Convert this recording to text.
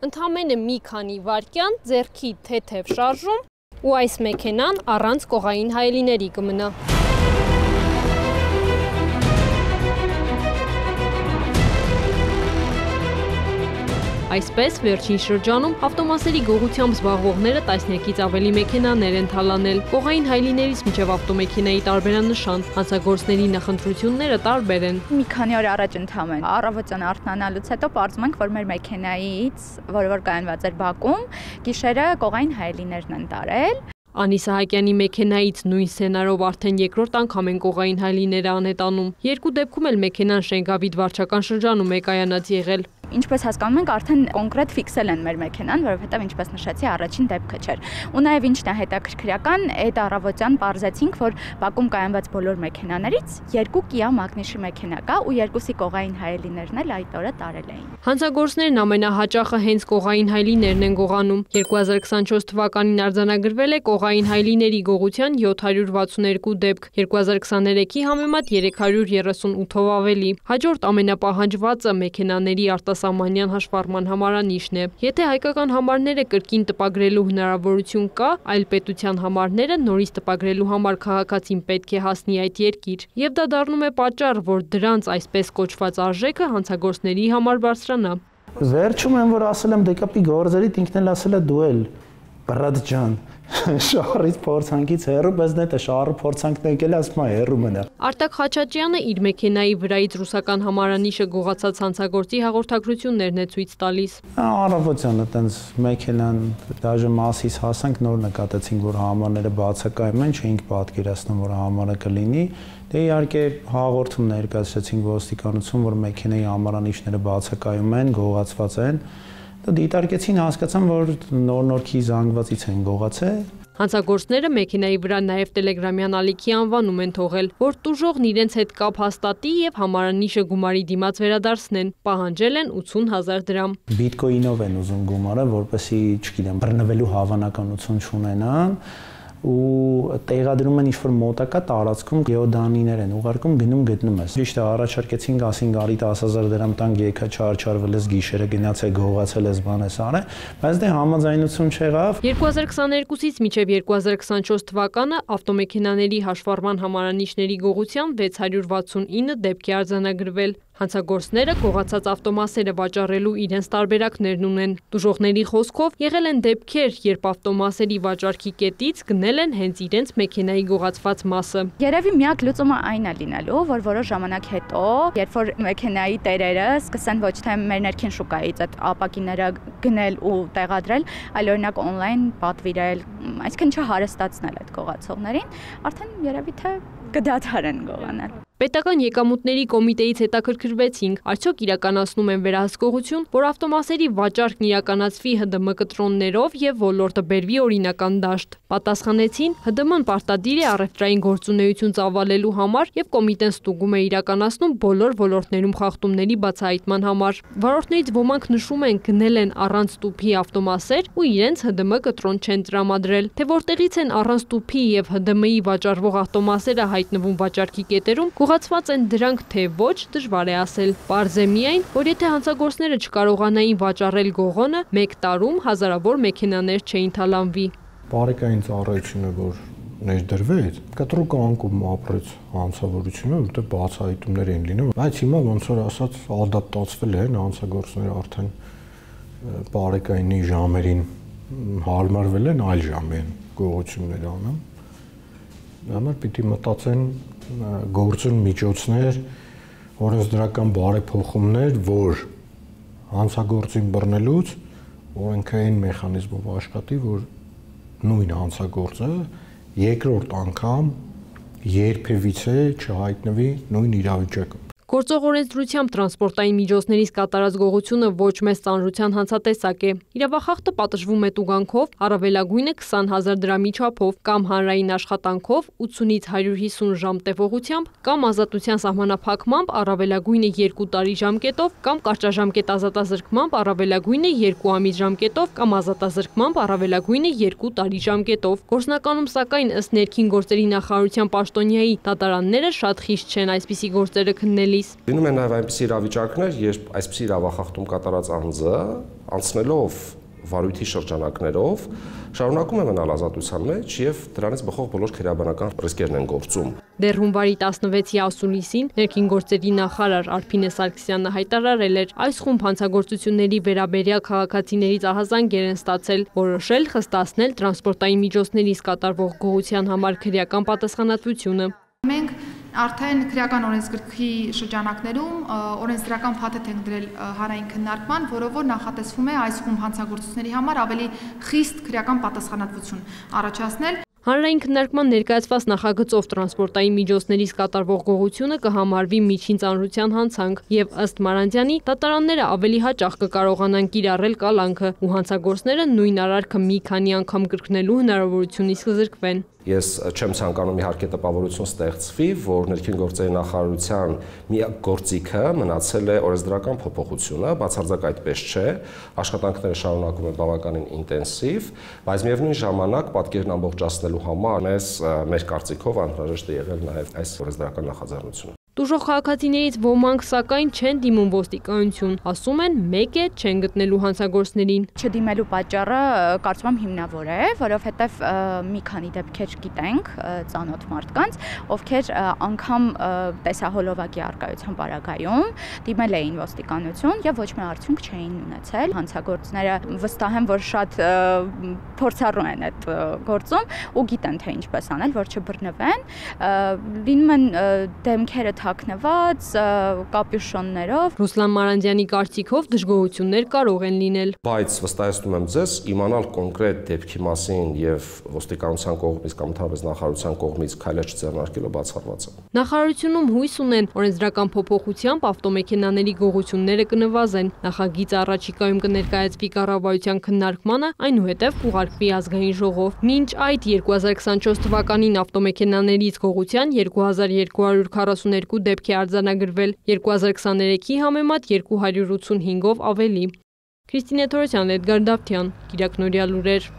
Ընդամենը մի քանի վայրկյան ձեռքի թեթև շարժում ու այս մեքենան առանց կողային հայելիների կմնա։ Այսպես վերջին շրջանում ավտոմասերի գողությամբ զբաղվողները տասնյակից ավելի մեքենաներ են թալանել։ Կողային հայելիներից մինչև ավտոմեքենայի տարբերանշան, հանցագործների նախընտրությունները տարբեր են։ Մի քանի օր առաջ ընդամենը առավոտյան արթնանալուց հետո պարզում ենք, որ մեր մեքենայից, որը կայանված էր բակում, գիշերը կողային հայելիներն են տարել։ Անի Սահակյանի մեքենայից նույն սցենարով արդեն երկրորդ անգամ են կողային հայելիները անհետանում։ Երկու դեպքում էլ մեքենան Շենգավիթ վարչական շրջանում է կայանած եղել։ Ինչպես հասկանում ենք, արդեն կոնկրետ ֆիքսել են մեր մեքենան, որովհետև ինչպես նշեցի, առաջին դեպքը չէր։ Ու նաև ինչն է հետաքրքրական, այդ առավոտյան պարզեցինք, որ բակում կայանված բոլոր մեքենաներից երկու Kia Magnish մեքենա կա ու երկուսի կողային հայելիներն էլ այդ օրը տարել էին։ Հանցագործներն ամենահաճախը հենց կողային հայելիներն են գողանում։ 2024 թվականին արձանագրվել է կողային հայելիների գողության 762 դեպք, 2023-ի համեմատ 338-ով ավելի։ Հաջորդ ամենապահանջվածը մեքենաների արտասահմանյան հաշվառման համարանիշն է։ Եթե հայկական համարները կրկին տպագրելու հնարավորություն կա, այլ պետության համարները նորից տպագրելու համար քաղաքացին պետք է հասնի այդ երկիր։ Եվ դա դառնում է պատճառ, որ դրանց այսպես կոչված արժեքը հանցագործների համար բարձրանա։ Վերջում եմ որ ասել եմ դեկապի գործերից ինքն էլ ասել է դու էլ բրատ ջան շարից փորձանքից հեռու, բայց դա շարը փորձանքն եկել ասում է հեռու մնա։ Արտակ Խաչատրյանը իր մեքենայի վրայից ռուսական համարանիշը գողացած հանցագործի հաղորդագրություններն է ցույց տալիս։ Առավոտյան այտենց մեքենան դաժե մասից հասանք, նոր նկատեցինք, որ համարները բացակայում են, չէինք պատկերացնում, որ համարը կլինի։ Դե իհարկե հաղորդում ներկայացրեցինք ոստիկանություն, որ մեքենայի համարանիշները բացակայում են, գողացված են։ Դիտարկեցին, հասկացան, որ նոր-նորքի զանգվածից են գողացել։ Հանցագործները մեքենայի վրա նաև տելեգրամյան ալիքի անվանում են թողել, որ տուժողն իրենց հետ կապ հաստատի եւ համարանիշը գումարի դիմաց վերադարձնեն։ Պահանջել են 80,000 դրամ։ Բիտկոինով են ուզում գումարը, որպեսզի, չգիտեմ, բռնվելու հավանականություն չունենան։ Ու տեղադրում են ինչ-որ մոտակա տարածքում գեոդանիներ են ուղարկում գնում գտնում ես։ Ճիշտ է, առաջարկեցինք, ասին գարի 10,000 դրամ տանք, եկա չարչարվել ես գիշերը գնացել գողացել ես բան ես արել, բայց դե համաձայնություն չեղավ։ 2022-ից մինչև 2024 թվականը ավտոմեքենաների հաշվառման համարանիշների գողության 669 դեպք է արձանագրվել։ Հանցագործները գողացած ավտոմասերը վաճառելու իրենց տարբերակներն ունեն։ Տուժողների խոսքով եղել են դեպքեր, երբ ավտոմասերի վաճառքի կետից գնել են հենց իրենց մեքենայի գողացված մասը։ Երևի միակ լուծումը այն է լինելու, որ որոշ ժամանակ հետո, երբ որ մեքենայի տերերը սկսեն ոչ թե մեր ներքին շուկայից այդ ապակիները գնել ու տեղադրել, այլ օրինակ օնլայն պատվիրել, այսինքն չհարստացնել այդ գողացողներին, արդեն երևի թե կդադարեն գողանալ։ Պետական եկամուտների կոմիտեից հետաքրքրվեցինք, արդյոք իրականացնում են վերահսկողություն, որ ավտոմասերի վաճառքն իրականացվի ՀԴՄ կտրոններով եւ ոլորտը բերվի օրինական դաշտ։ Պատասխանեցին, ՀԴՄ-ն պարտադիր է առևտրային գործունեություն ծավալելու համար եւ կոմիտեն ստուգում է իրականացնում բոլոր ոլորտներում խախտումների բացահայտման համար։ Վարորդներից ոմանք նշում են գնել են առանց տուփի ավտոմասեր ու իրենց ՀԴՄ կտրոն չեն տրամադրել, թե որտեղից են առանց տուփի եւ ՀԴՄ-ի վաճառվող ավտոմասերը հայտնվում վաճառքի կետերում, գողացված են դրանք թե ոչ, դժվար է ասել։ Պարզ է միայն, որ եթե հանցագործները չկարողանային վաճառել գողոնը, 1 տարում հազարավոր մեքենաներ չէին թալանվի։ Բարեկային ծառայությունը, որ ներդրվեց, կտրուկ անկում ապրեց հանցավորությունը, որտեղ բացահայտումներ են լինում, բայց հիմա ոնց որ ասած ադապտացվել են հանցագործները արդեն բարեկայինի ժամերին հարմարվել են, այլ ժամի են գողություններ անում։ Համար պիտի մտածեն գործուն միջոցներ, օրենսդրական բարեփոխումներ, որ հանցագործին բռնելուց օրենքային մեխանիզմով աշխատի, որ նույն հանցագործը երկրորդ անգամ երբևիցե չհայտնվի նույն իրավիճակում։ Գործող օրենսդրությամբ տրանսպորտային միջոցներից կատարած գողությունը ոչ մեծ ծանրության հանցատեսակ է։ Իրավախախտը պատժվում է տուգանքով, առավելագույնը 20,000 դրամի չափով, կամ հանրային աշխատանքով 80-ից 150 ժամ տևողությամբ, կամ ազատության սահմանափակմամբ առավելագույնը 2 տարի ժամկետով, կամ կարճաժամկետ ազատազրկմամբ առավելագույնը 2 ամիս ժամկետով, կամ ազատազրկմամբ առավելագույնը 2 տարի ժամկետով։ Գործնականում սակայն ըստ ներքին գործերի նախարարության պաշտոնյայի դատարանները շատ խիստ չեն այսպիսի գործերը քննելիս։ Լինում են նաև այնպիսի իրավիճակներ, երբ այսպիսի իրավախախտում կատարած անձը Անցնելով վարույթի շրջանակներով շարունակում է մնալ ազատության մեջ եւ դրանից բխող բոլոր քրեաբանական ռիսկերն են գործում։ Դեռ հունվարի 16-ի ասուլիսին ներքին գործերի նախարար Արփինե Սարգսյանը հայտարարել էր, այս խումբ հանցագործությունների վերաբերյալ քաղաքացիներից ահազանգեր են ստացել, որոշել խստացնել տրանսպորտային միջոցներից կատարվող գողության համար քրեական պատասխանատվությունը։ Մենք արդեն քրեական օրենսգրքի շրջանակներում օրենսդրական փաթեթ ենք դրել հանրային քննարկման, որով որ նախատեսվում է այս խումբ հանցագործությունների համար ավելի խիստ քրեական պատասխանատվություն առաջացնել։ Հանրային քննարկման ներկայացված նախագծով տրանսպորտային միջոցներից կատարվող գողությունը կհամարվի միջին ծանրության հանցանք եւ ըստ Մանրանդյանի դատարանները ավելի հաճախ կկարողանան կիրառել կալանքը ու հանցագործները նույն արարքը մի քանի անգամ կրկնելու հնարավորությունից կզրկվեն։ Ես չեմ ցանկանում իհարկե տպավորություն ստեղծվի, որ ներքին գործերի նախարարության միակ գործիքը մնացել է օրենսդրական փոփոխությունը, բացարձակ այդպես չէ, աշխատանքները շարունակում են բավականին ինտենսիվ, բայց միևնույն ժամանակ պատկերն ամբողջացնելու համար մեր կարծիքով անհրաժեշտ է եղել նաև այս օրենսդրական նախաձեռնությունը։ Տուժող քաղաքացիներից ոմանք սակայն չեն դիմում ոստիկանություն, ասում են մեկ է չեն գտնելու հանցագործներին։ Չդիմելու պատճառը կարծում եմ հիմնավոր է, որովհետև մի քանի դեպքեր գիտենք ծանոթ մարդկանց, ովքեր անգամ տեսահոլովակի առկայության պարագայում դիմել էին ոստիկանություն եւ ոչ մի արդյունք չէին ունեցել։ Հանցագործները վստահ եմ, որ շատ փորձառու են այդ գործում ու գիտեն թե ինչպես անել, որ չբռնվեն։ Լինում են դեմքերը թաքնված կապյուշոններով։ Ռուսլան Մանրանդյանի կարծիքով դժգոհություններ կարող են լինել։ Բայց վստահեցնում եմ ձեզ, իմանալ կոնկրետ դեպքի մասին եւ ոստիկանության կողմից կամ ընդհանրապես նախարարության կողմից քայլեր չձեռնարկելու բացառված է։ Նախարարությունում հույս ունեն օրենսդրական փոփոխությամբ ավտոմեքենաների գողությունները կնվազեն։ Նախագիծը առաջիկայում կներկայացվի կառավարության քննարկմանը, այնուհետև կուղարկվի ազգային ժողով։ Մինչ այդ 2024 թվականին ավտոմեքենաներից գողության 2242 դեպք է արձանագրվել, 2023-ի համեմատ 285-ով ավելի։ Քրիստինե Թորոսյան, Էդգար Դավթյան, Կիրակնորյալ լուրեր։